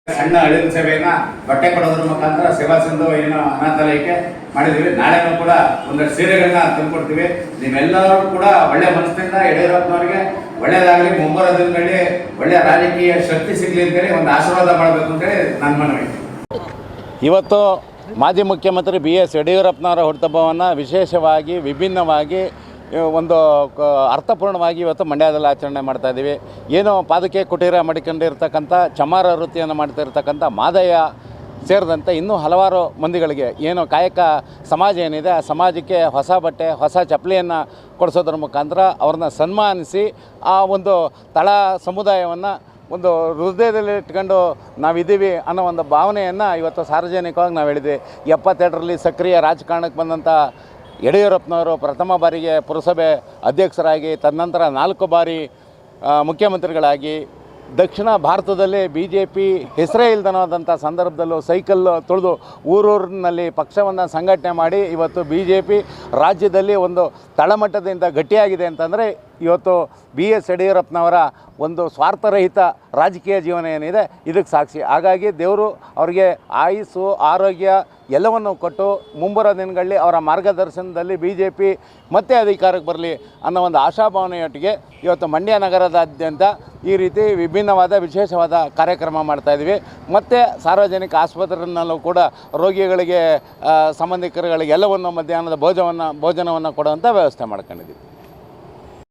ಸಣ್ಣ ಅಳಿಲು ಸೇವೆಯನ್ನ ಬಟ್ಟೆ ಕೊಡೋದ್ರ ಮುಖಾಂತರ ಸೇವಾ ಸಿಂಧು ಏನೋ ಅನಾಥಾಲಯಕ್ಕೆ ಮಾಡಿದ್ವಿ. ನಾಳೆನೂ ಕೂಡ ಒಂದಷ್ಟು ಸೀರೆಗಳನ್ನ ತಂದುಕೊಡ್ತೀವಿ. ನೀವೆಲ್ಲರೂ ಕೂಡ ಒಳ್ಳೆ ಮನಸ್ಸಿನಿಂದ ಯಡಿಯೂರಪ್ಪನವರಿಗೆ ಒಳ್ಳೇದಾಗಲಿ, ಮುಂಬರುವ ದಿನಗಳಲ್ಲಿ ಒಳ್ಳೆ ರಾಜಕೀಯ ಶಕ್ತಿ ಸಿಗಲಿ ಅಂತೇಳಿ ಒಂದು ಆಶೀರ್ವಾದ ಮಾಡಬೇಕು ಅಂತೇಳಿ ನನ್ನ ಮನವಿ. ಇವತ್ತು ಮಾಜಿ ಮುಖ್ಯಮಂತ್ರಿ BS ಯಡಿಯೂರಪ್ಪನವರ ಹುಟ್ಟುಹಬ್ಬವನ್ನು ವಿಶೇಷವಾಗಿ ವಿಭಿನ್ನವಾಗಿ ಒಂದು ಅರ್ಥಪೂರ್ಣವಾಗಿ ಇವತ್ತು ಮಂಡ್ಯದಲ್ಲಿ ಆಚರಣೆ ಮಾಡ್ತಾಯಿದ್ದೀವಿ. ಏನು ಪಾದಕೆ ಕುಟೀರ ಮಡಿಕೊಂಡಿರ್ತಕ್ಕಂಥ ಚಮಾರ ವೃತ್ತಿಯನ್ನು ಮಾಡ್ತಿರ್ತಕ್ಕಂಥ ಮಾದಯ್ಯ ಸೇರಿದಂತೆ ಇನ್ನೂ ಹಲವಾರು ಮಂದಿಗಳಿಗೆ ಏನು ಕಾಯಕ ಸಮಾಜ ಏನಿದೆ ಆ ಸಮಾಜಕ್ಕೆ ಹೊಸ ಬಟ್ಟೆ ಹೊಸ ಚಪ್ಪಲಿಯನ್ನು ಕೊಡಿಸೋದ್ರ ಮುಖಾಂತರ ಅವ್ರನ್ನ ಸನ್ಮಾನಿಸಿ ಆ ಒಂದು ತಳ ಸಮುದಾಯವನ್ನು ಒಂದು ಹೃದಯದಲ್ಲಿ ಇಟ್ಕೊಂಡು ನಾವಿದ್ದೀವಿ ಅನ್ನೋ ಒಂದು ಭಾವನೆಯನ್ನು ಇವತ್ತು ಸಾರ್ವಜನಿಕವಾಗಿ ನಾವು ಹೇಳಿದ್ವಿ. 78ರಲ್ಲಿ ಸಕ್ರಿಯ ರಾಜಕಾರಣಕ್ಕೆ ಬಂದಂಥ ಯಡಿಯೂರಪ್ಪನವರು ಪ್ರಥಮ ಬಾರಿಗೆ ಪುರಸಭೆ ಅಧ್ಯಕ್ಷರಾಗಿ ತದನಂತರ 4 ಬಾರಿ ಮುಖ್ಯಮಂತ್ರಿಗಳಾಗಿ ದಕ್ಷಿಣ ಭಾರತದಲ್ಲಿ BJP ಹೆಸರೇ ಇಲ್ಲದನ್ನೋದಂಥ ಸಂದರ್ಭದಲ್ಲೂ ಸೈಕಲ್ ತುಳಿದು ಊರೂರಿನಲ್ಲಿ ಪಕ್ಷವನ್ನು ಸಂಘಟನೆ ಮಾಡಿ ಇವತ್ತು BJP ರಾಜ್ಯದಲ್ಲಿ ಒಂದು ತಳಮಟ್ಟದಿಂದ ಗಟ್ಟಿಯಾಗಿದೆ ಅಂತಂದರೆ ಇವತ್ತು BS ಯಡಿಯೂರಪ್ಪನವರ ಒಂದು ಸ್ವಾರ್ಥರಹಿತ ರಾಜಕೀಯ ಜೀವನ ಏನಿದೆ ಇದಕ್ಕೆ ಸಾಕ್ಷಿ. ಹಾಗಾಗಿ ದೇವರು ಅವರಿಗೆ ಆಯುಸ್ಸು ಆರೋಗ್ಯ ಎಲ್ಲವನ್ನು ಕೊಟ್ಟು ಮುಂಬರುವ ದಿನಗಳಲ್ಲಿ ಅವರ ಮಾರ್ಗದರ್ಶನದಲ್ಲಿ BJP ಮತ್ತೆ ಅಧಿಕಾರಕ್ಕೆ ಬರಲಿ ಅನ್ನೋ ಒಂದು ಆಶಾಭಾವನೆಯೊಟ್ಟಿಗೆ ಇವತ್ತು ಮಂಡ್ಯ ನಗರದಾದ್ಯಂತ ಈ ರೀತಿ ವಿಭಿನ್ನವಾದ ವಿಶೇಷವಾದ ಕಾರ್ಯಕ್ರಮ ಮಾಡ್ತಾಯಿದ್ವಿ. ಮತ್ತು ಸಾರ್ವಜನಿಕ ಆಸ್ಪತ್ರೆಯಲ್ಲೂ ಕೂಡ ರೋಗಿಗಳಿಗೆ ಸಂಬಂಧಿಕರುಗಳಿಗೆ ಎಲ್ಲವನ್ನು ಮಧ್ಯಾಹ್ನದ ಭೋಜನವನ್ನು ಕೊಡುವಂಥ ವ್ಯವಸ್ಥೆ ಮಾಡ್ಕೊಂಡಿದ್ದೀವಿ.